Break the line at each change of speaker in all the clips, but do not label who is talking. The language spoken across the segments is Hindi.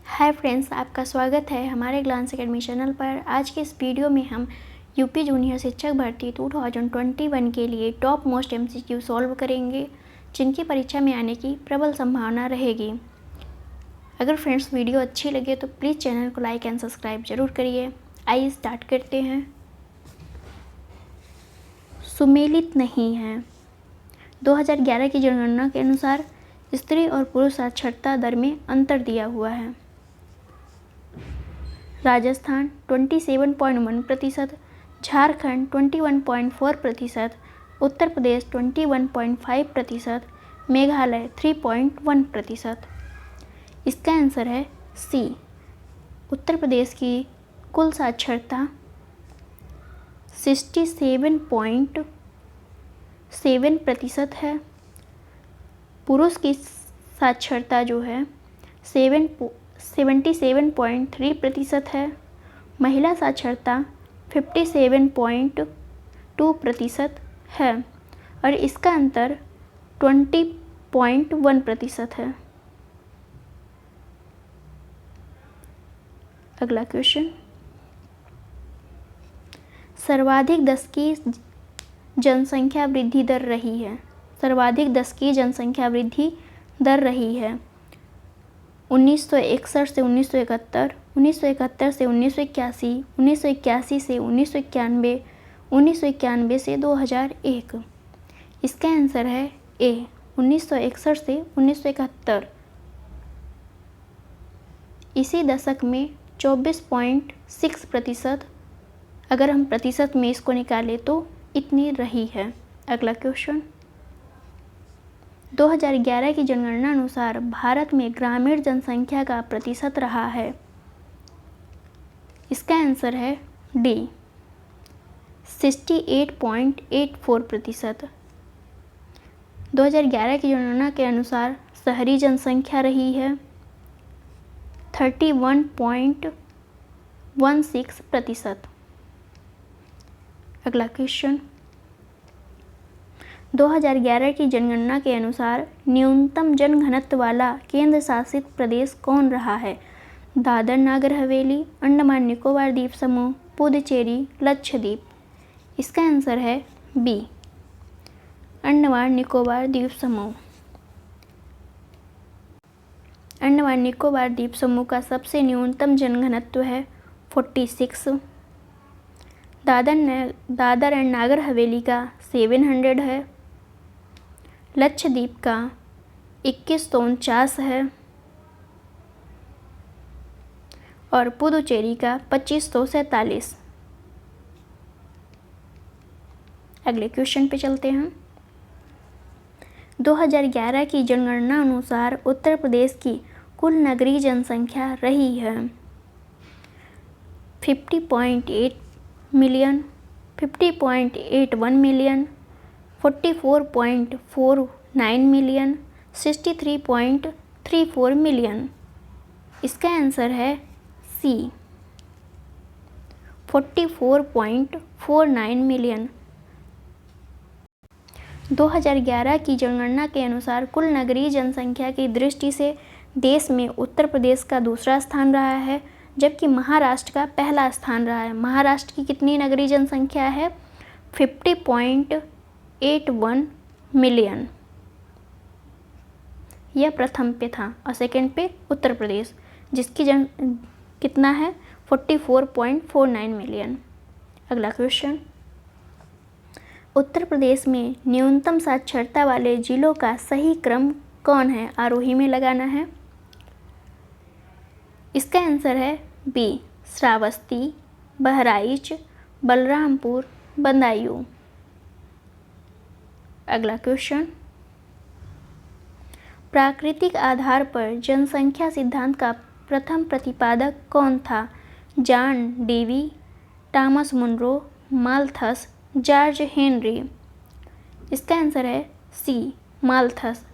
हाय फ्रेंड्स, आपका स्वागत है हमारे ग्लांस एकेडमी चैनल पर। आज के इस वीडियो में हम यूपी जूनियर शिक्षक भर्ती 2021 के लिए टॉप मोस्ट एमसीक्यू सॉल्व करेंगे, जिनकी परीक्षा में आने की प्रबल संभावना रहेगी। अगर फ्रेंड्स वीडियो अच्छी लगे तो प्लीज़ चैनल को लाइक एंड सब्सक्राइब जरूर करिए। आइए स्टार्ट करते हैं। सुमेलित नहीं है। 2011 की जनगणना के अनुसार स्त्री और पुरुष साक्षरता दर में अंतर दिया हुआ है। राजस्थान 27.1%, झारखंड 21.4%, उत्तर प्रदेश 21.5%, मेघालय 3.1%। इसका आंसर है सी। उत्तर प्रदेश की कुल साक्षरता 67.7% है। पुरुष की साक्षरता जो है 77.3% है। महिला साक्षरता 57.2% है और इसका अंतर 20.1% है। अगला क्वेश्चन, सर्वाधिक दशकीय जनसंख्या वृद्धि दर रही है। सर्वाधिक दशकीय जनसंख्या वृद्धि दर रही है 1961 से 1971, 1971 से 1981, 1981 से 1991, 1991 से 2001। इसका आंसर है ए, 1961 से 1971। इसी दशक में 24.6%, अगर हम प्रतिशत में इसको निकालें तो इतनी रही है। अगला क्वेश्चन, 2011 की जनगणना अनुसार भारत में ग्रामीण जनसंख्या का प्रतिशत रहा है। इसका आंसर है डी, 68.84%। 2011 की जनगणना के अनुसार शहरी जनसंख्या रही है 31.16%। अगला क्वेश्चन, 2011 की जनगणना के अनुसार न्यूनतम जनघनत्व वाला केंद्र शासित प्रदेश कौन रहा है? दादर नागर हवेली, अंडमान निकोबार द्वीप समूह, पुडुचेरी, लक्षद्वीप। इसका आंसर है बी, अंडमान निकोबार द्वीप समूह। अंडमान निकोबार द्वीप समूह का सबसे न्यूनतम जनघनत्व है 46। दादर एंड नागर हवेली का 700 है। लक्षद्वीप का 2149 है और पुडुचेरी का 2547। अगले क्वेश्चन पे चलते हैं। 2011 की जनगणना अनुसार उत्तर प्रदेश की कुल नगरीय जनसंख्या रही है 50.8 मिलियन, 50.81 मिलियन, 44.49 मिलियन, 63.34 मिलियन। इसका आंसर है सी, 44.49 मिलियन। 2011 की जनगणना के अनुसार कुल नगरीय जनसंख्या की दृष्टि से देश में उत्तर प्रदेश का दूसरा स्थान रहा है, जबकि महाराष्ट्र का पहला स्थान रहा है। महाराष्ट्र की कितनी नगरीय जनसंख्या है? 50.81 मिलियन। यह प्रथम पे था और सेकंड पे उत्तर प्रदेश, जिसकी कितना है 44.49 मिलियन। अगला क्वेश्चन, उत्तर प्रदेश में न्यूनतम साक्षरता वाले जिलों का सही क्रम कौन है? आरोही में लगाना है। इसका आंसर है बी, श्रावस्ती, बहराइच, बलरामपुर, बदायूं। अगला क्वेश्चन, प्राकृतिक आधार पर जनसंख्या सिद्धांत का प्रथम प्रतिपादक कौन था? John Dewey, Thomas Munro, Malthus, George Henry. इसका आंसर है सी, माल्थस।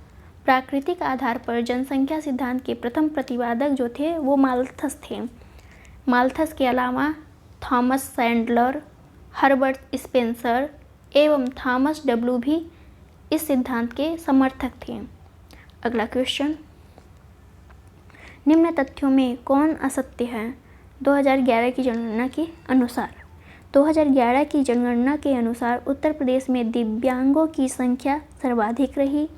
प्राकृतिक आधार पर जनसंख्या सिद्धांत के प्रथम प्रतिपादक जो थे वो माल्थस थे। माल्थस के अलावा थॉमस सैंडलर, हर्बर्ट स्पेंसर एवं थॉमस डब्ल्यू भी इस सिद्धांत के समर्थक थे। अगला क्वेश्चन, निम्न तथ्यों में कौन असत्य है? 2011 की जनगणना के अनुसार 2011 की जनगणना के अनुसार उत्तर प्रदेश में दिव्यांगों की संख्या सर्वाधिक रही।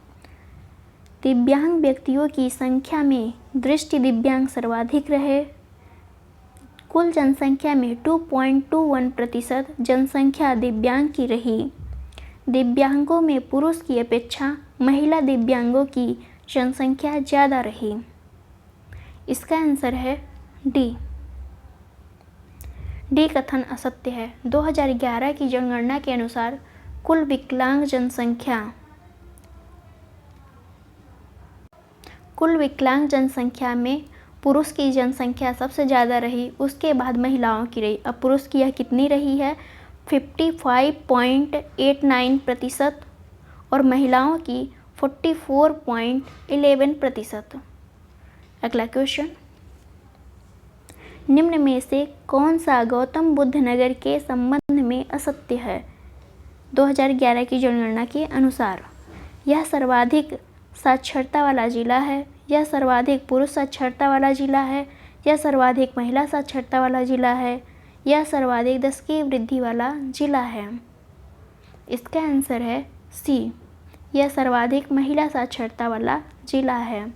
दिव्यांग व्यक्तियों की संख्या में दृष्टि दिव्यांग सर्वाधिक रहे। कुल जनसंख्या में 2.21% जनसंख्या दिव्यांग की रही। दिव्यांगों में पुरुष की अपेक्षा महिला दिव्यांगों की जनसंख्या ज़्यादा रही। इसका आंसर है डी कथन असत्य है। 2011 की जनगणना के अनुसार कुल विकलांग जनसंख्या में पुरुष की जनसंख्या सबसे ज़्यादा रही, उसके बाद महिलाओं की रही। अब पुरुष की यह कितनी रही है? 55.89% और महिलाओं की 44.11%। अगला क्वेश्चन, निम्न में से कौन सा गौतम बुद्ध नगर के संबंध में असत्य है? 2011 की जनगणना के अनुसार यह सर्वाधिक साक्षरता वाला जिला है, यह सर्वाधिक पुरुष साक्षरता वाला जिला है, यह सर्वाधिक महिला साक्षरता वाला जिला है, यह सर्वाधिक 10 की वृद्धि वाला जिला है। इसका आंसर है सी, यह सर्वाधिक महिला साक्षरता वाला जिला है।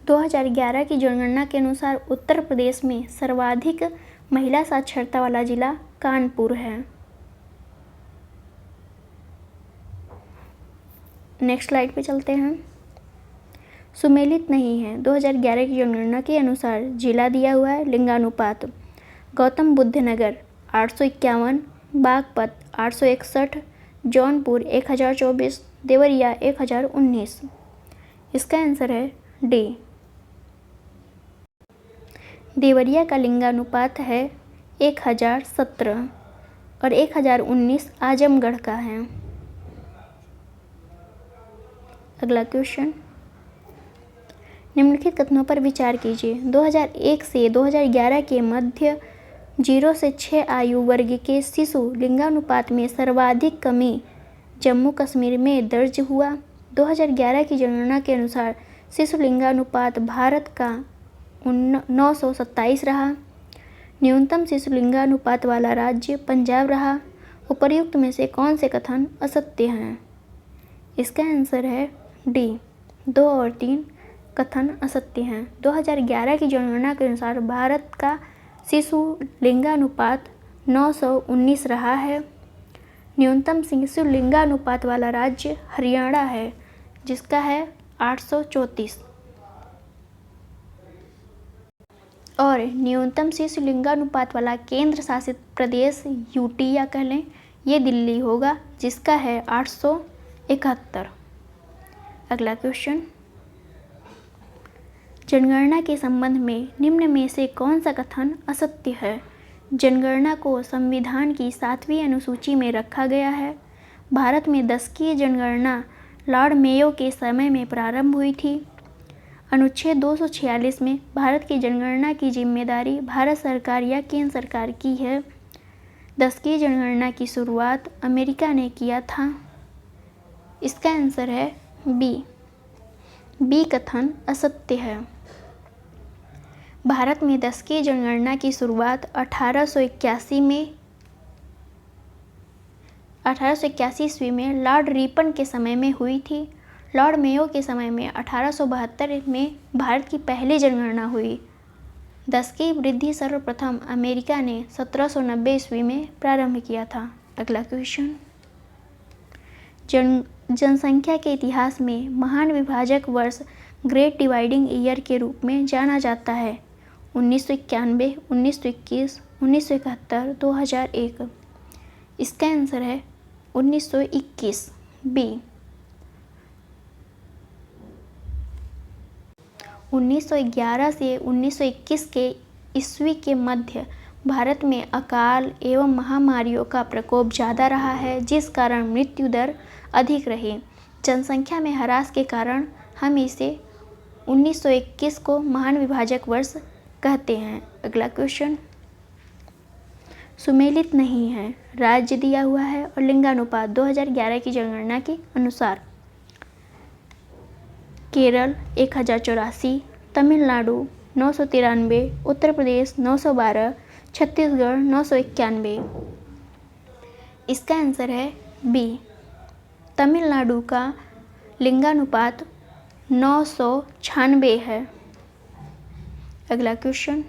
2011 की जनगणना के अनुसार उत्तर प्रदेश में सर्वाधिक महिला साक्षरता वाला जिला कानपुर है। नेक्स्ट स्लाइड पे चलते हैं। सुमेलित नहीं है। 2011 की जनगणना के अनुसार जिला दिया हुआ है, लिंगानुपात गौतम बुद्ध नगर 851, बागपत 861, जौनपुर 1024, देवरिया 1019। इसका आंसर है डी। देवरिया का लिंगानुपात है 1017 और 1019 आजमगढ़ का है। अगला क्वेश्चन, निम्नलिखित कथनों पर विचार कीजिए। 2001 से 2011 के मध्य 0 से 6 आयु वर्ग के शिशु लिंगानुपात में सर्वाधिक कमी जम्मू कश्मीर में दर्ज हुआ। 2011 की जनगणना के अनुसार शिशु लिंगानुपात भारत का 927 रहा। न्यूनतम शिशु लिंगानुपात वाला राज्य पंजाब रहा। उपर्युक्त में से कौन से कथन असत्य हैं? इसका आंसर है डी, 2 और 3 कथन असत्य हैं। 2011 की जनगणना के अनुसार भारत का शिशु लिंगानुपात 919 रहा है। न्यूनतम शिशु लिंगानुपात वाला राज्य हरियाणा है, जिसका है 834 और न्यूनतम शिशु लिंगानुपात वाला केंद्र शासित प्रदेश यूटी या कह लें ये दिल्ली होगा, जिसका है 871। अगला क्वेश्चन, जनगणना के संबंध में निम्न में से कौन सा कथन असत्य है? जनगणना को संविधान की 7वीं अनुसूची में रखा गया है। भारत में 10वीं जनगणना लॉर्ड मेयो के समय में प्रारंभ हुई थी। अनुच्छेद 246 में भारत की जनगणना की जिम्मेदारी भारत सरकार या केंद्र सरकार की है। 10वीं जनगणना की शुरुआत अमेरिका ने किया था। इसका आंसर है बी कथन असत्य है। भारत में 10वीं जनगणना की शुरुआत 1881 ईस्वी में लॉर्ड रिपन के समय में हुई थी। लॉर्ड मेयो के समय में 1872 में भारत की पहली जनगणना हुई। 10 की वृद्धि सर्वप्रथम अमेरिका ने 1790 ईस्वी में प्रारंभ किया था। अगला क्वेश्चन, जनसंख्या के इतिहास में महान विभाजक वर्ष ग्रेट डिवाइडिंग ईयर के रूप में जाना जाता है। 1991, 1921, 1971, 2001। इसका आंसर है 1921 बी। 1911 से 1921 के ईस्वी के मध्य भारत में अकाल एवं महामारियों का प्रकोप ज़्यादा रहा है, जिस कारण मृत्यु दर अधिक रही। जनसंख्या में ह्रास के कारण हम इसे 1921 को महान विभाजक वर्ष कहते हैं। अगला क्वेश्चन, सुमेलित नहीं है। राज्य दिया हुआ है और लिंगानुपात 2011 की जनगणना के अनुसार केरल 1084, तमिलनाडु 993, उत्तर प्रदेश 912, छत्तीसगढ़ 991। इसका आंसर है बी। तमिलनाडु का लिंगानुपात 996 है। अगला क्वेश्चन,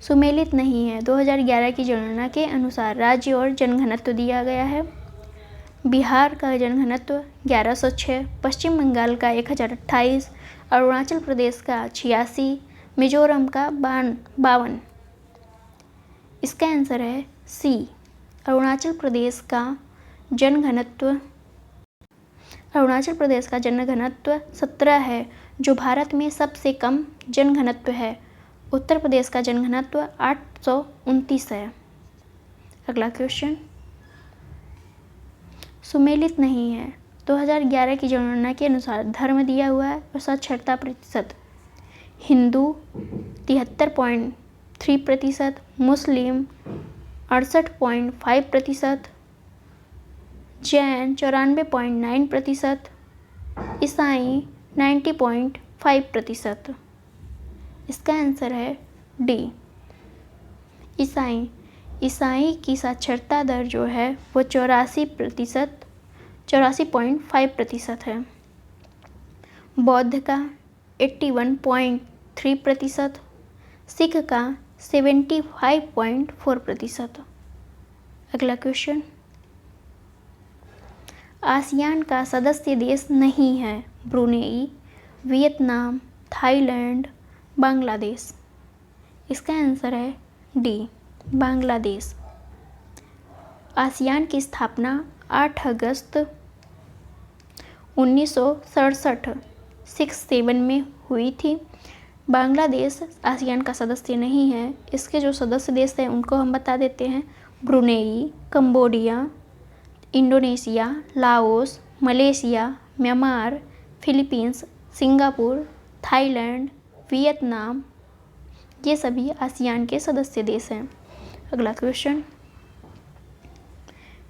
सुमेलित नहीं है। 2011 की जनगणना के अनुसार राज्य और जनघनत्व दिया गया है। बिहार का जनघनत्व 1106, पश्चिम बंगाल का 1028, अरुणाचल प्रदेश का 86, मिजोरम का 52। इसका आंसर है सी। अरुणाचल प्रदेश का जनघनत्व 17 है, जो भारत में सबसे कम जनघनत्व है। उत्तर प्रदेश का जनघनत्व 829 है। अगला क्वेश्चन, सुमेलित नहीं है। 2011 की जनगणना के अनुसार धर्म दिया हुआ है और साक्षरता प्रतिशत। हिंदू 73.3%, मुस्लिम 68.5%, जैन 94.9%, ईसाई 90.5%। इसका आंसर है डी। ईसाई की साक्षरता दर जो है वो 84.5% है। बौद्ध का 81.3%, सिख का 75.4%। अगला क्वेश्चन, आसियान का सदस्य देश नहीं है। Brunei, Vietnam, Thailand, Bangladesh. इसका आंसर है डी, बांग्लादेश। आसियान की स्थापना 8 अगस्त 1967 में हुई थी। बांग्लादेश आसियान का सदस्य नहीं है। इसके जो सदस्य देश हैं उनको हम बता देते हैं। Brunei, Cambodia, Indonesia, Laos, Malaysia, Myanmar, Philippines, Singapore, Thailand, Vietnam, ये सभी आसियान के सदस्य देश हैं। अगला क्वेश्चन,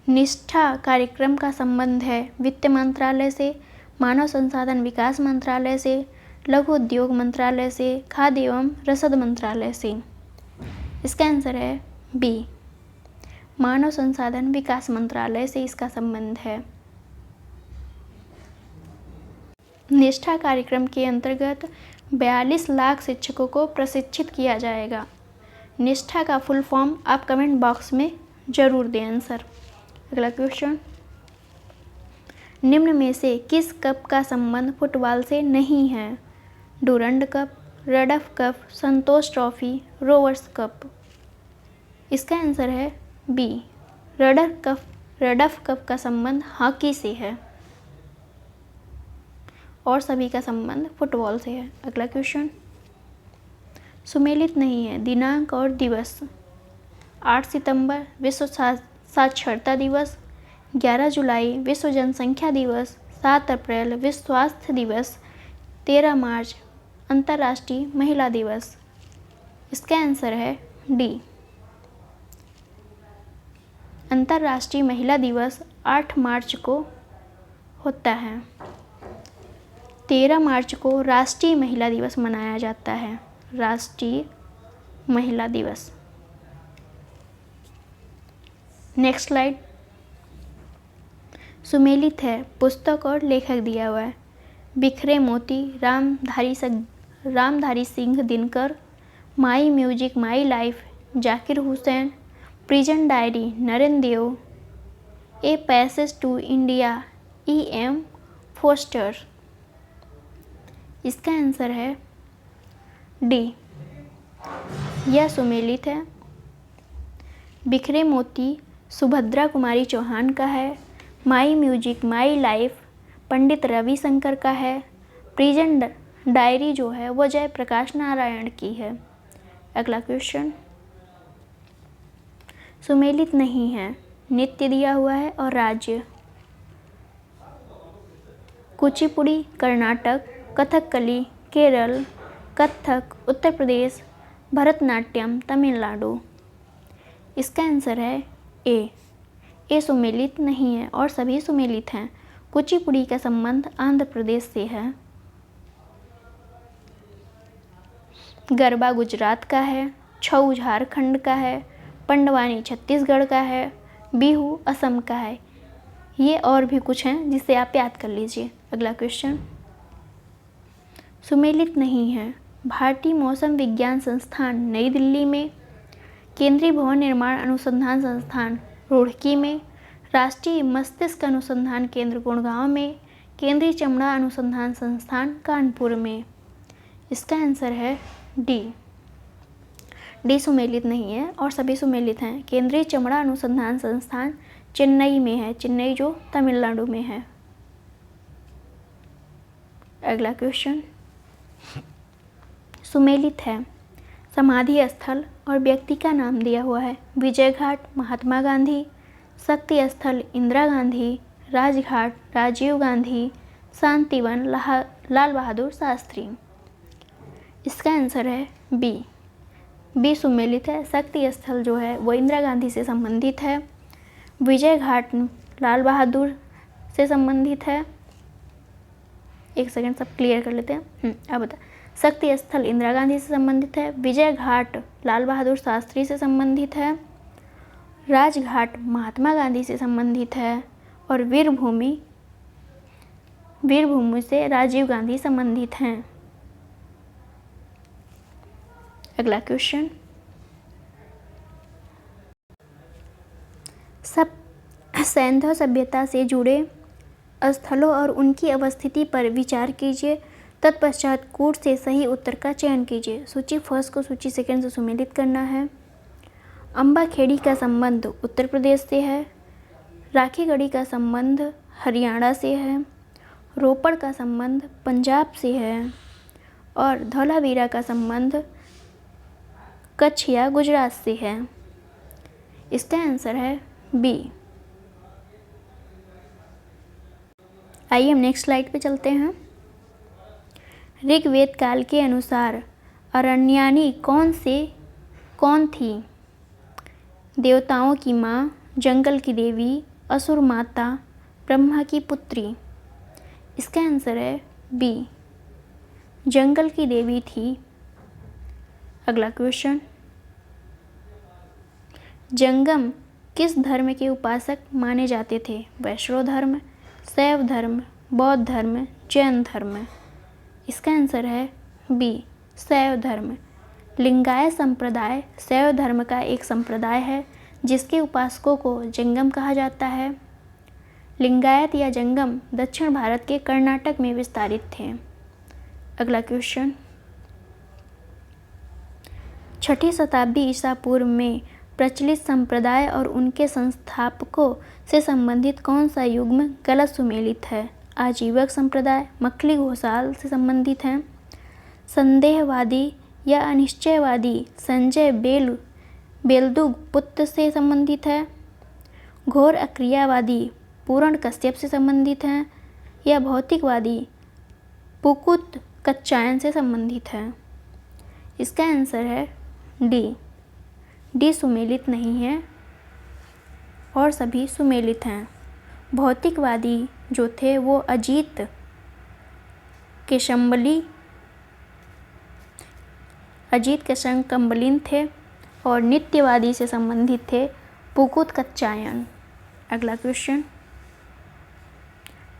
निष्ठा कार्यक्रम का संबंध है वित्त मंत्रालय से, मानव संसाधन विकास मंत्रालय से, लघु उद्योग मंत्रालय से, खाद्य एवं रसद मंत्रालय से। इसका आंसर है बी, मानव संसाधन विकास मंत्रालय से इसका संबंध है। निष्ठा कार्यक्रम के अंतर्गत 42 लाख शिक्षकों को प्रशिक्षित किया जाएगा। निष्ठा का फुल फॉर्म आप कमेंट बॉक्स में जरूर दें आंसर। अगला क्वेश्चन, निम्न में से किस कप का संबंध फुटबॉल से नहीं है? डूरंड कप, रडफ कप, संतोष ट्रॉफी, रोवर्स कप। इसका आंसर है बी, रडफ कप का संबंध हॉकी से है और सभी का संबंध फुटबॉल से है। अगला क्वेश्चन, सुमेलित नहीं है। दिनांक और दिवस। 8 सितंबर विश्व साक्षरता दिवस, 11 जुलाई विश्व जनसंख्या दिवस, 7 अप्रैल विश्व स्वास्थ्य दिवस, 13 मार्च अंतर्राष्ट्रीय महिला दिवस। इसका आंसर है डी, अंतर्राष्ट्रीय महिला दिवस 8 मार्च को होता है। 13 मार्च को राष्ट्रीय महिला दिवस मनाया जाता है। राष्ट्रीय महिला दिवस। नेक्स्ट स्लाइड, सुमेलित है। पुस्तक और लेखक दिया हुआ है। बिखरे मोती Ramdhari Singh Dinkar, my music my life Zakir Hussain, prison diary Narendra Dev, a passage to India E.M. Forster. इसका आंसर है डी, यह सुमेलित है। बिखरे मोती सुभद्रा कुमारी चौहान का है। माई music my life Pandit Ravishankar का है। प्रिजन डायरी जो है वो जयप्रकाश नारायण की है। अगला क्वेश्चन, सुमेलित नहीं है। नृत्य दिया हुआ है और राज्य। कुचिपुड़ी कर्नाटक, कथकली केरल, कथक उत्तर प्रदेश, भरतनाट्यम तमिलनाडु। इसका आंसर है ए सुमेलित नहीं है और सभी सुमेलित हैं। कुचिपुड़ी का संबंध आंध्र प्रदेश से है। गरबा गुजरात का है। छऊ झारखंड का है। पंडवानी छत्तीसगढ़ का है। बिहू असम का है। ये और भी कुछ हैं जिसे आप याद कर लीजिए। अगला क्वेश्चन, सुमेलित नहीं है। भारतीय मौसम विज्ञान संस्थान नई दिल्ली में, केंद्रीय भवन निर्माण अनुसंधान संस्थान रुड़की में, राष्ट्रीय मस्तिष्क अनुसंधान केंद्र गुड़गांव में, केंद्रीय चमड़ा अनुसंधान संस्थान कानपुर में। इसका आंसर है डी सुमेलित नहीं है और सभी सुमेलित हैं। केंद्रीय चमड़ा अनुसंधान संस्थान चेन्नई में है, चेन्नई जो तमिलनाडु में है। अगला क्वेश्चन, सुमेलित है। समाधि स्थल और व्यक्ति का नाम दिया हुआ है। विजय घाट महात्मा गांधी, शक्ति स्थल इंदिरा गांधी, राजघाट राजीव गांधी, शांतिवन लाल बहादुर शास्त्री। इसका आंसर है बी सुमेलित है। शक्ति स्थल जो है वो इंदिरा गांधी से संबंधित है। विजय घाट लाल बहादुर से संबंधित है। एक सेकंड सब क्लियर कर लेते हैं। अब बता, शक्ति स्थल इंदिरा गांधी से संबंधित है। विजय घाट लाल बहादुर शास्त्री से संबंधित है। राजघाट महात्मा गांधी से संबंधित है। और वीरभूमि से राजीव गांधी संबंधित हैं। अगला क्वेश्चन, सैंधव सभ्यता से जुड़े स्थलों और उनकी अवस्थिति पर विचार कीजिए। तत्पश्चात कूट से सही उत्तर का चयन कीजिए। सूची फर्स्ट को सूची सेकंड से सुमेलित करना है। अम्बाखेड़ी का संबंध उत्तर प्रदेश से है। राखीगढ़ी का संबंध हरियाणा से है। रोपड़ का संबंध पंजाब से है। और धौलावीरा का संबंध कच्छ या गुजरात से है। इसका आंसर है बी। आइए हम नेक्स्ट स्लाइड पे चलते हैं। ऋग्वेद काल के अनुसार अरण्यानी कौन थी? देवताओं की माँ, जंगल की देवी, असुर माता, ब्रह्मा की पुत्री। इसका आंसर है बी, जंगल की देवी थी। अगला क्वेश्चन, जंगम किस धर्म के उपासक माने जाते थे? वैष्णव धर्म, शैव धर्म, बौद्ध धर्म, जैन धर्म। इसका आंसर है बी, शैव धर्म। लिंगायत संप्रदाय शैव धर्म का एक संप्रदाय है जिसके उपासकों को जंगम कहा जाता है। लिंगायत या जंगम दक्षिण भारत के कर्नाटक में विस्तारित थे। अगला क्वेश्चन, 6ठी शताब्दी ईसा पूर्व में प्रचलित संप्रदाय और उनके संस्थापकों से संबंधित कौन सा युग्म गलत सुमेलित है? आजीवक संप्रदाय मखली घोषाल से संबंधित है। संदेहवादी या अनिश्चयवादी संजय बेलदुगपुत्र से संबंधित है। घोर अक्रियावादी पूर्ण कश्यप से संबंधित है। या भौतिकवादी पुकुत कच्चायन से संबंधित है। इसका आंसर है डी सुमेलित नहीं है और सभी सुमेलित हैं। भौतिकवादी जो थे वो अजीत केशंकम्बलिन थे और नित्यवादी से संबंधित थे पुकुत कच्चायन। अगला क्वेश्चन,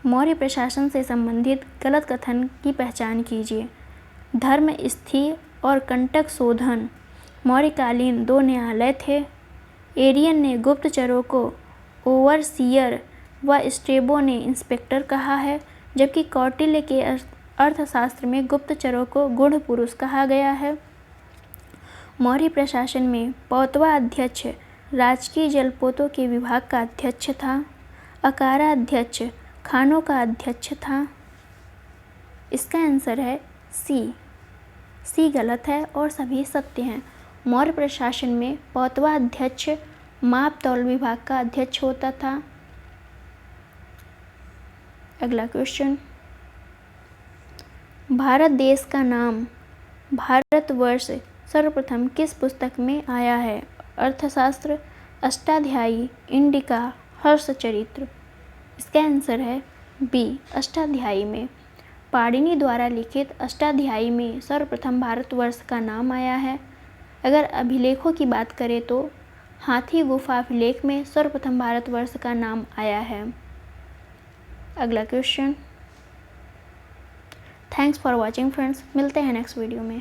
मौर्य प्रशासन से संबंधित गलत कथन की पहचान कीजिए। धर्म स्थिर और कंटक शोधन मौर्यकालीन 2 न्यायालय थे। एरियन ने गुप्तचरों को ओवरसीयर व स्ट्रेबो ने इंस्पेक्टर कहा है, जबकि कौटिल्य के अर्थशास्त्र में गुप्तचरों को गूढ़ पुरुष कहा गया है। मौर्य प्रशासन में पौतवा अध्यक्ष राजकीय जलपोतों के विभाग का अध्यक्ष था। अकारा अध्यक्ष खानों का अध्यक्ष था। इसका आंसर है सी गलत है और सभी सत्य हैं। मौर्य प्रशासन में पौतवा अध्यक्ष माप तौल विभाग का अध्यक्ष होता था। अगला क्वेश्चन, भारत देश का नाम भारतवर्ष सर्वप्रथम किस पुस्तक में आया है? अर्थशास्त्र, अष्टाध्यायी, इंडिका, हर्षचरित्र। इसका आंसर है बी अष्टाध्यायी में। पाणिनि द्वारा लिखित अष्टाध्यायी में सर्वप्रथम भारतवर्ष का नाम आया है। अगर अभिलेखों की बात करें तो हाथी गुफा अभिलेख में सर्वप्रथम भारतवर्ष का नाम आया है। अगला question. Thanks for watching friends, मिलते हैं नेक्स्ट वीडियो में।